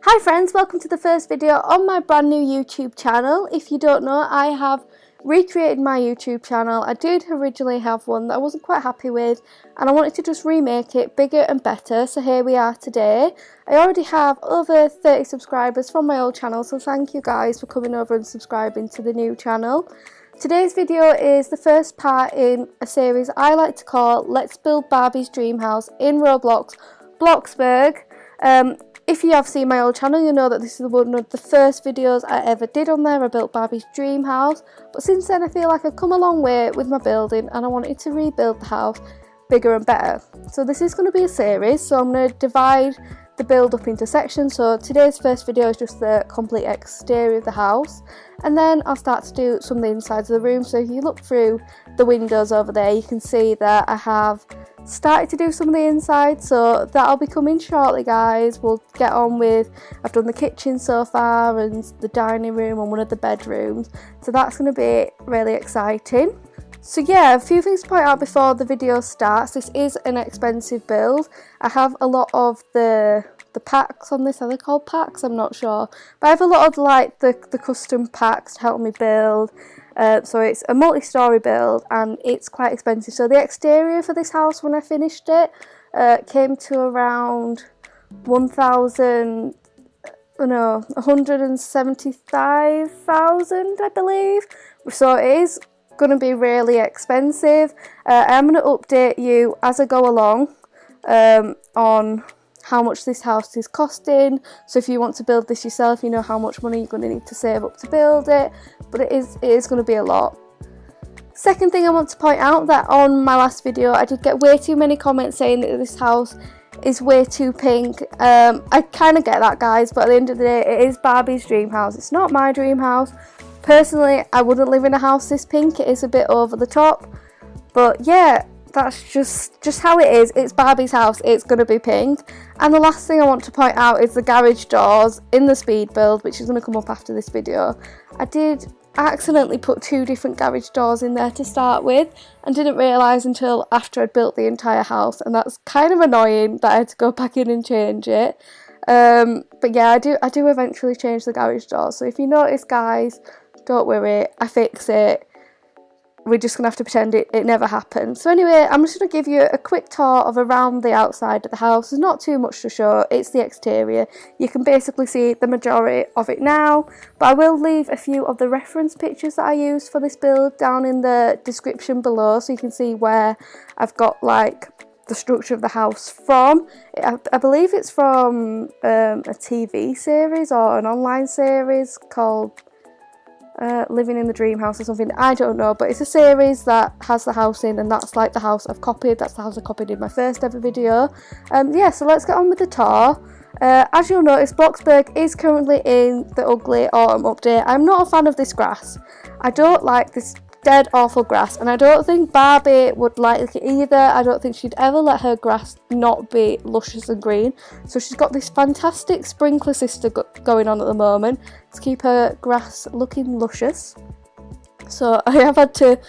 Hi friends, welcome to the first video on my brand new YouTube channel. If you don't know, I have recreated my YouTube channel. I did originally have one that I wasn't quite happy with and I wanted to just remake it bigger and better, so here we are today. I already have over 30 subscribers from my old channel, so thank you guys for coming over and subscribing to the new channel. Today's video is the first part in a series I like to call Let's Build Barbie's Dream House in Roblox, Bloxburg. If you have seen my old channel, you know that this is one of the first videos I ever did on there. I built Barbie's dream house, but since then I feel like I've come a long way with my building and I wanted to rebuild the house bigger and better. So this is going to be a series, so I'm going to divide the build up into sections. So today's first video is just the complete exterior of the house, and then I'll start to do some of the insides of the room. So if you look through the windows over there, you can see that I have started to do some of the inside, so that'll be coming shortly, guys. We'll get on with, I've done the kitchen so far and the dining room and one of the bedrooms, so that's going to be really exciting. So yeah, a few things to point out before the video starts. This is an expensive build. I have a lot of the packs on this. Are they called packs? I'm not sure, but I have a lot of like the custom packs to help me build. So it's a multi-storey build and it's quite expensive. So the exterior for this house, when I finished it, came to around 175,000, I believe. So it is going to be really expensive. I'm going to update you as I go along on how much this house is costing. So if you want to build this yourself, you know how much money you're going to need to save up to build it, but it is going to be a lot. Second thing I want to point out, that on my last video I did get way too many comments saying that this house is way too pink. I kind of get that, guys, but at the end of the day it is Barbie's dream house. It's not my dream house. Personally, I wouldn't live in a house this pink. It is a bit over the top, but yeah, that's just how it is. It's Barbie's house, it's going to be pink. And the last thing I want to point out is the garage doors in the speed build, which is going to come up after this video. I did accidentally put two different garage doors in there to start with and didn't realise until after I'd built the entire house, and that's kind of annoying that I had to go back in and change it. But yeah, I do eventually change the garage doors, so if you notice, guys, don't worry, I fix it. We're just going to have to pretend it never happened. So anyway, I'm just going to give you a quick tour of around the outside of the house. There's not too much to show, it's the exterior. You can basically see the majority of it now, but I will leave a few of the reference pictures that I used for this build down in the description below, so you can see where I've got like the structure of the house from. I believe it's from a TV series or an online series called Living in the Dream House or something, I don't know, but it's a series that has the house in, and that's like the house I've copied. That's the house I copied in my first ever video. Yeah, so let's get on with the tour. As you'll notice, Bloxburg is currently in the ugly autumn update. I'm not a fan of this grass. I don't like this dead awful grass, and I don't think Barbie would like it either. I don't think she'd ever let her grass not be luscious and green, so she's got this fantastic sprinkler system going on at the moment to keep her grass looking luscious. So I have had to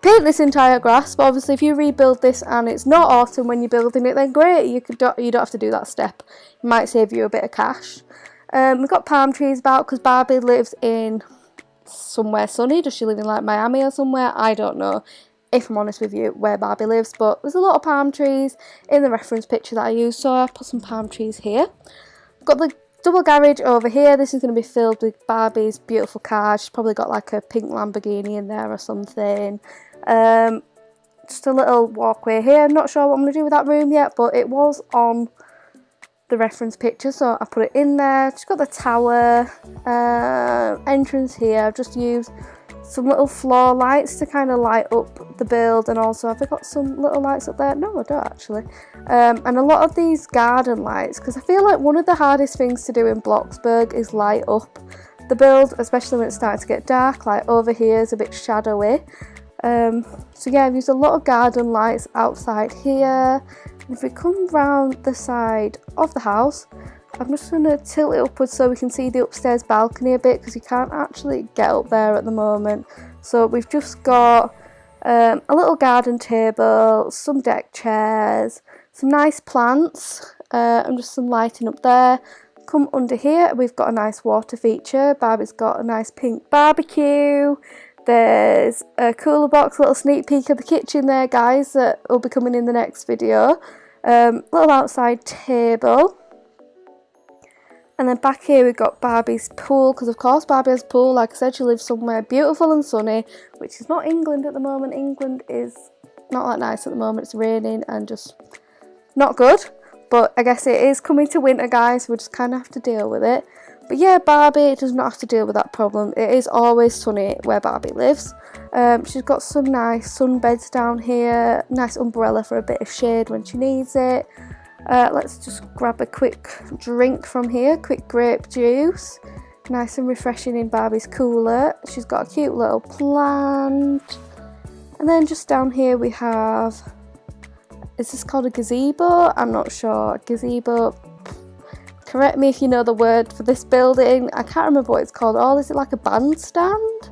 paint this entire grass, but obviously if you rebuild this and it's not autumn when you're building it, then great, you don't have to do that step. It might save you a bit of cash. We've got palm trees about because Barbie lives in somewhere sunny. Does she live in like Miami or somewhere? I don't know, if I'm honest with you, where Barbie lives, but there's a lot of palm trees in the reference picture that I used, so I put some palm trees here. Got the double garage over here. This is going to be filled with Barbie's beautiful car. She's probably got like a pink Lamborghini in there or something. Just a little walkway here. I'm not sure what I'm going to do with that room yet, but it was on the reference picture, so I put it in there. She's got the tower entrance here. I've just used some little floor lights to kind of light up the build, and also have I got some little lights up there? No, I don't actually. And a lot of these garden lights, because I feel like one of the hardest things to do in Bloxburg is light up the build, especially when it's starting to get dark. Like over here is a bit shadowy. So yeah, I've used a lot of garden lights outside here. And if we come round the side of the house, I'm just going to tilt it upwards so we can see the upstairs balcony a bit, because you can't actually get up there at the moment. So we've just got a little garden table, some deck chairs, some nice plants, and just some lighting up there. come under here, we've got a nice water feature. Barbie's got a nice pink barbecue. There's a cooler box, a little sneak peek of the kitchen there, guys, that will be coming in the next video. Little outside table. And then back here we've got Barbie's pool, because of course Barbie has a pool. Like I said, she lives somewhere beautiful and sunny, which is not England at the moment. England is not that nice at the moment. It's raining and just not good. But I guess it is coming to winter, guys, so we'll just kind of have to deal with it. But yeah, Barbie does not have to deal with that problem. It is always sunny where Barbie lives. She's got some nice sunbeds down here, nice umbrella for a bit of shade when she needs it. Let's just grab a quick drink from here, quick grape juice. Nice and refreshing in Barbie's cooler. She's got a cute little plant. And then just down here we have, is this called a gazebo? I'm not sure. Gazebo. Correct me if you know the word for this building. I can't remember what it's called. Oh, is it like a bandstand?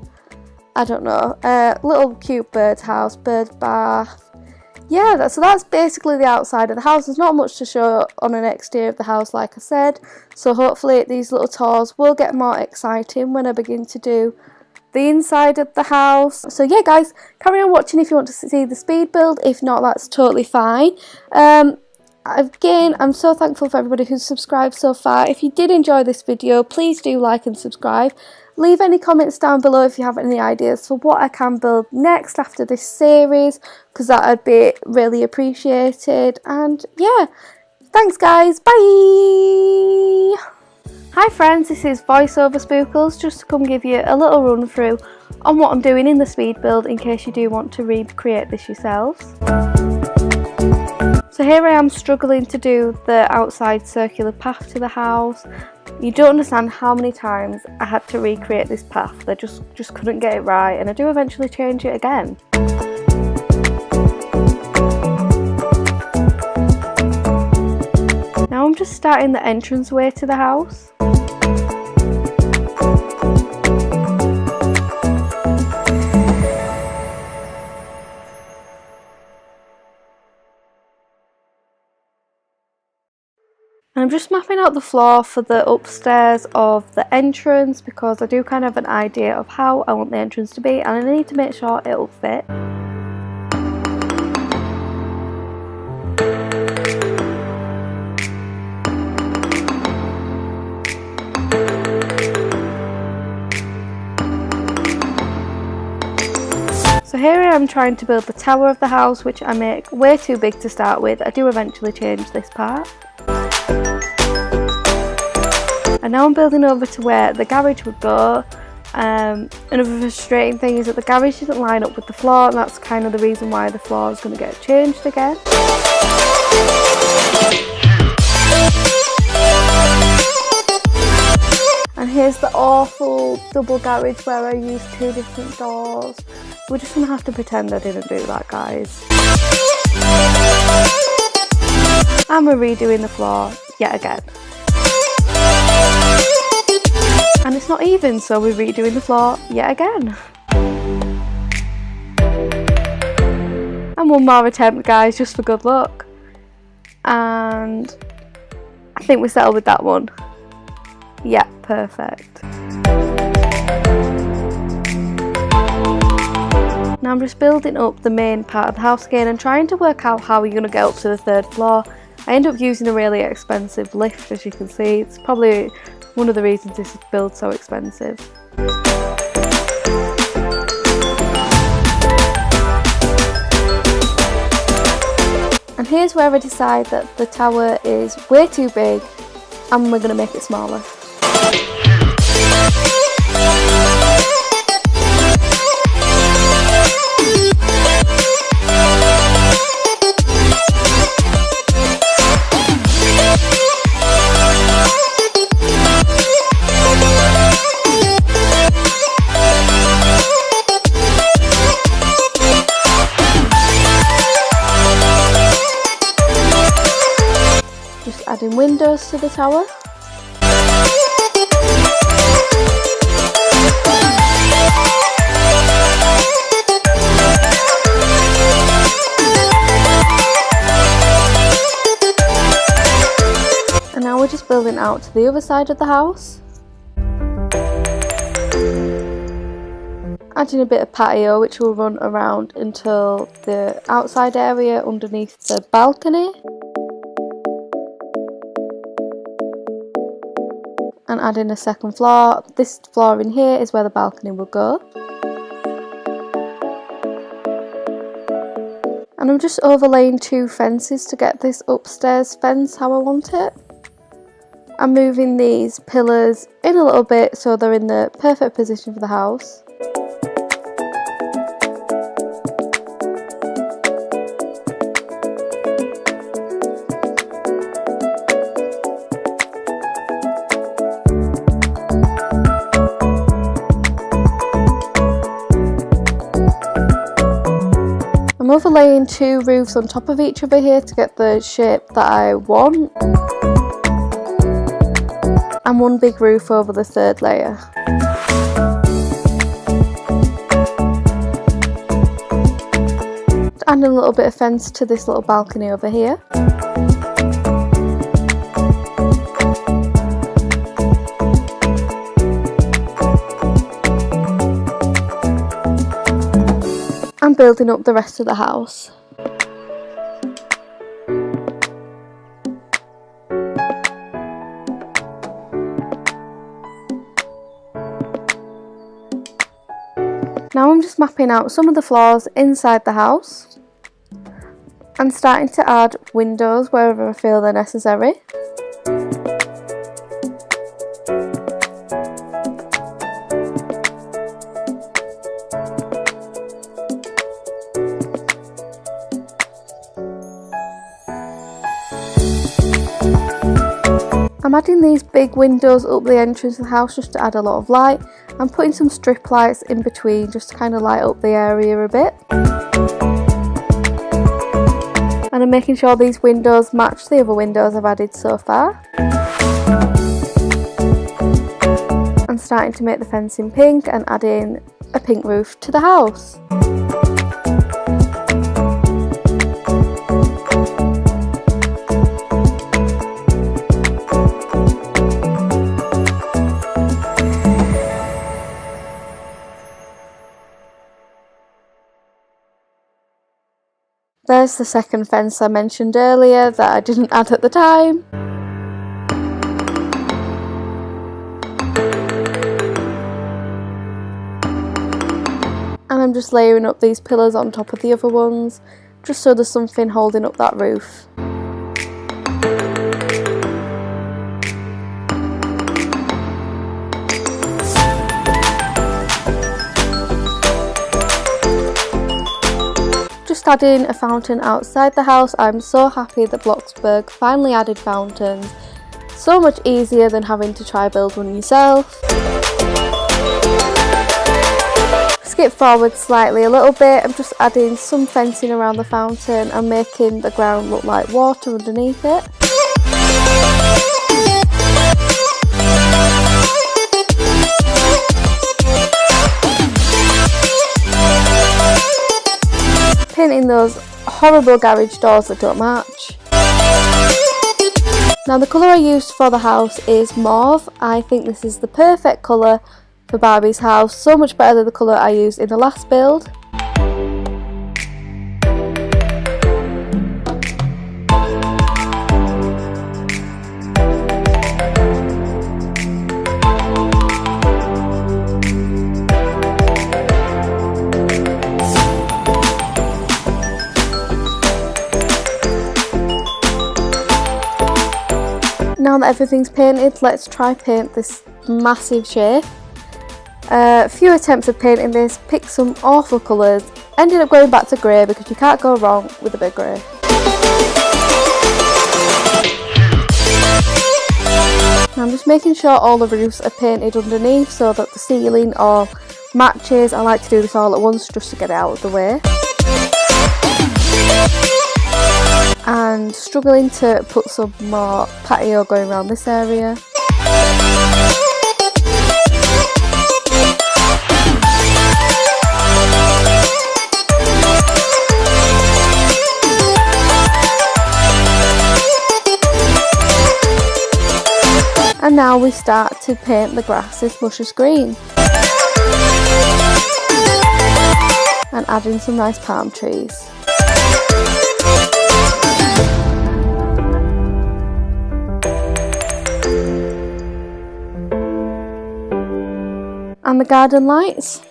I don't know. Little cute bird's house, bird bath. Yeah, so that's basically the outside of the house. There's not much to show on an exterior of the house, like I said. So hopefully these little tours will get more exciting when I begin to do the inside of the house. So yeah, guys, carry on watching if you want to see the speed build. If not, that's totally fine. Again, I'm so thankful for everybody who's subscribed so far. If you did enjoy this video, please do like and subscribe. Leave any comments down below if you have any ideas for what I can build next after this series, because that would be really appreciated. And yeah, thanks guys, bye! Hi friends, this is Voiceover Spookles, just to come give you a little run through on what I'm doing in the speed build in case you do want to recreate this yourselves. So here I am struggling to do the outside circular path to the house. You don't understand how many times I had to recreate this path. I just couldn't get it right, and I do eventually change it again. Now I'm just starting the entranceway to the house. And I'm just mapping out the floor for the upstairs of the entrance, because I do kind of have an idea of how I want the entrance to be, and I need to make sure it'll fit. So here I am trying to build the tower of the house, which I make way too big to start with. I do eventually change this part. And now I'm building over to where the garage would go. Another frustrating thing is that the garage didn't line up with the floor, and that's kind of the reason why the floor is going to get changed again. And here's the awful double garage where I used 2 different doors. We're just going to have to pretend I didn't do that, guys. And we're redoing the floor yet again. And it's not even, so we're redoing the floor yet again. And one more attempt, guys, just for good luck. And I think we settled with that one. Yeah, perfect. Now I'm just building up the main part of the house again and trying to work out how we're going to get up to the 3rd floor. I end up using a really expensive lift, as you can see. It's probably one of the reasons this build's so expensive. And here's where I decide that the tower is way too big and we're going to make it smaller. Adding windows to the tower. And now we're just building going out to the other side of the house. Adding a bit of patio which will run around until the outside area underneath the balcony. And adding a second floor. This floor in here is where the balcony will go. And I'm just overlaying 2 fences to get this upstairs fence how I want it. I'm moving these pillars in a little bit so they're in the perfect position for the house. I'm overlaying 2 roofs on top of each other here to get the shape that I want. And 1 big roof over the 3rd layer. Adding a little bit of fence to this little balcony over here. And building up the rest of the house. Now I'm just mapping out some of the floors inside the house and starting to add windows wherever I feel they're necessary. I'm adding these big windows up the entrance of the house just to add a lot of light. I'm putting some strip lights in between just to kind of light up the area a bit. And I'm making sure these windows match the other windows I've added so far. I'm starting to make the fencing pink and adding a pink roof to the house. There's the second fence I mentioned earlier that I didn't add at the time. And I'm just layering up these pillars on top of the other ones, just so there's something holding up that roof. Adding a fountain outside the house. I'm so happy that Bloxburg finally added fountains. So much easier than having to try build one yourself. Skip forward slightly a little bit. I'm just adding some fencing around the fountain and making the ground look like water underneath it. Painting those horrible garage doors that don't match. Now the colour I used for the house is mauve. I think this is the perfect colour for Barbie's house, so much better than the colour I used in the last build. Now that everything's painted, let's try paint this massive shape. A few attempts of painting this, picked some awful colours, ended up going back to grey because you can't go wrong with a bit of grey. I'm just making sure all the roofs are painted underneath so that the ceiling all matches. I like to do this all at once just to get it out of the way. And struggling to put some more patio going around this area. now we start to paint the grass this luscious green. And add in some nice palm trees. And the garden lights.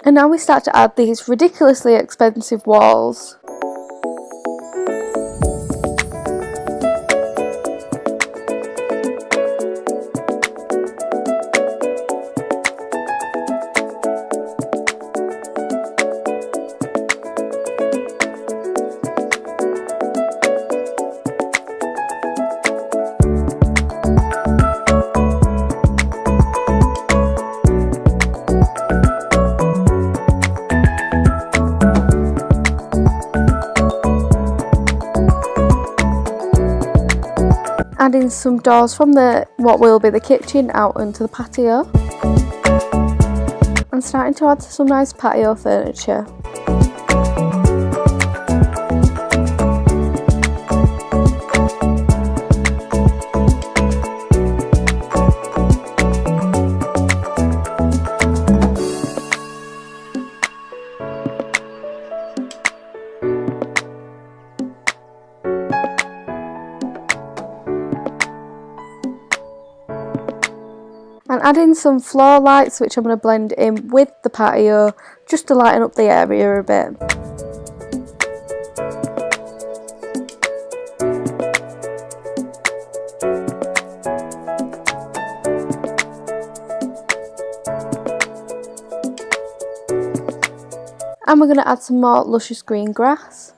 And now we start to add these ridiculously expensive walls. Adding some doors from what will be the kitchen out into the patio. And starting to add some nice patio furniture. And add in some floor lights, which I'm going to blend in with the patio just to lighten up the area a bit. And we're going to add some more luscious green grass.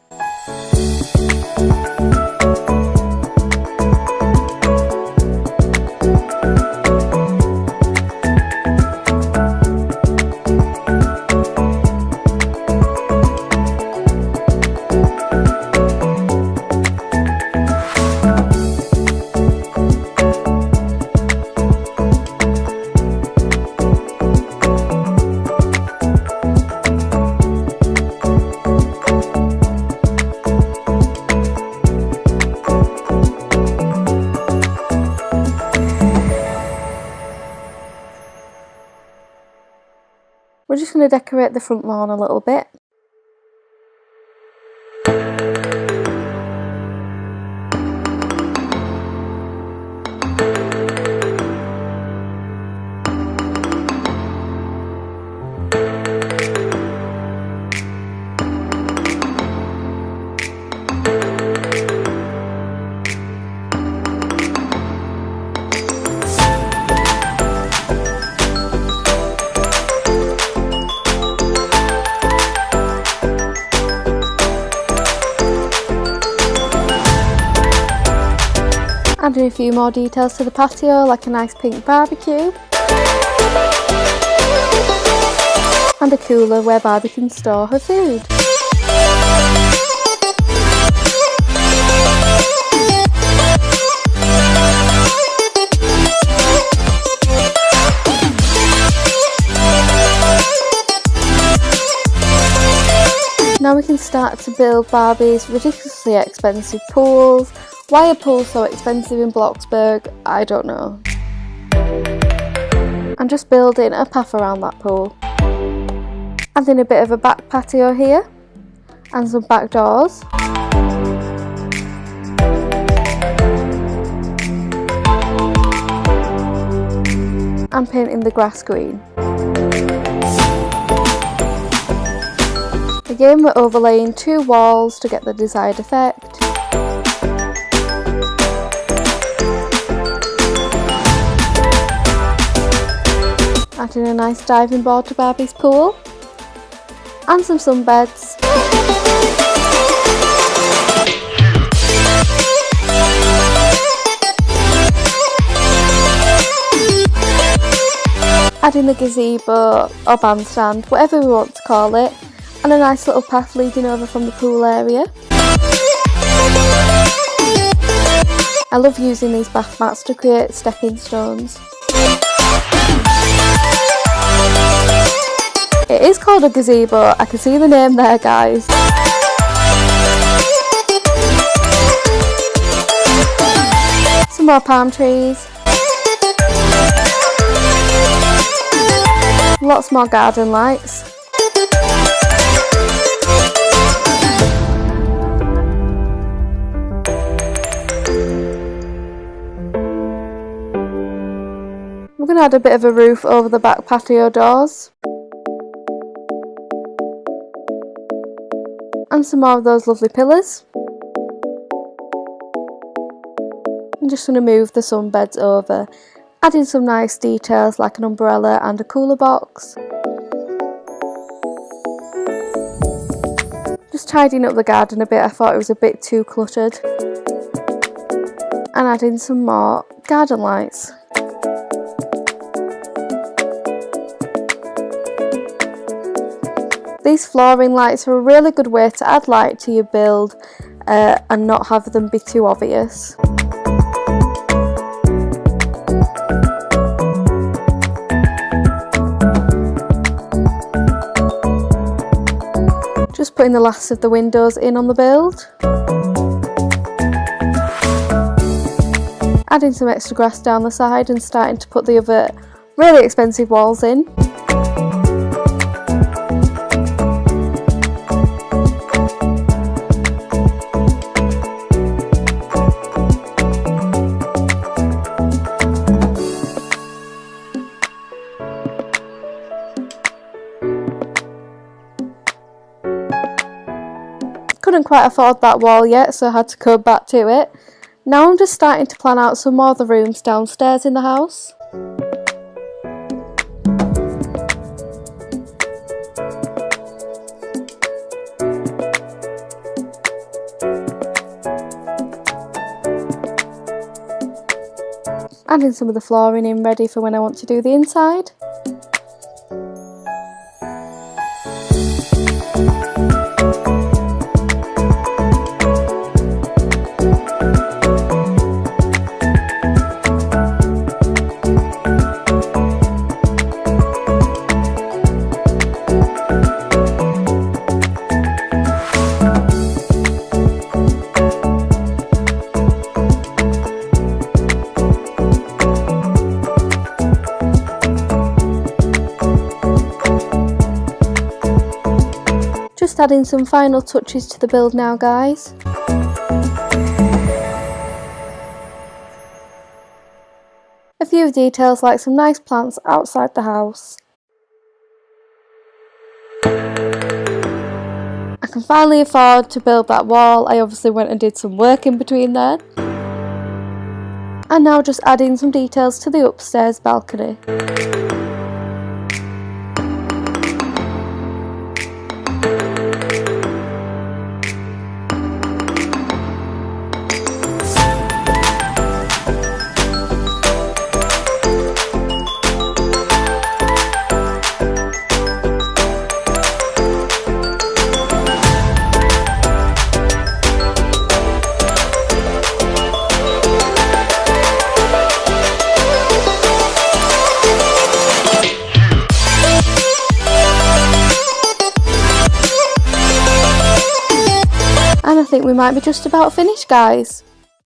We're just going to decorate the front lawn a little bit. Adding a few more details to the patio, like a nice pink barbecue. And a cooler where Barbie can store her food. Now we can start to build Barbie's ridiculously expensive pools. Why are pools so expensive in Bloxburg? I don't know. I'm just building a path around that pool. Adding a bit of a back patio here and some back doors. And painting the grass green. Again, we're overlaying 2 walls to get the desired effect. Adding a nice diving board to Barbie's pool. And some sunbeds. Adding the gazebo or bandstand, whatever we want to call it. And a nice little path leading over from the pool area. I love using these bath mats to create stepping stones. called a gazebo. I can see the name there, guys. Some more palm trees. Lots more garden lights. We're going to add a bit of a roof over the back patio doors. And some more of those lovely pillars. I'm just going to move the sunbeds over, adding some nice details like an umbrella and a cooler box. Just tidying up the garden a bit, I thought it was a bit too cluttered. And adding some more garden lights. These flooring lights are a really good way to add light to your build and not have them be too obvious. Just putting the last of the windows in on the build. Adding some extra grass down the side and starting to put the other really expensive walls in. Couldn't quite afford that wall yet, so I had to go back to it. Now I'm just starting to plan out some more of the rooms downstairs in the house. Adding some of the flooring in ready for when I want to do the inside. Just adding some final touches to the build now, guys. A few details like some nice plants outside the house. I can finally afford to build that wall. I obviously went and did some work in between there. And now just adding some details to the upstairs balcony. And I think we might be just about finished, guys.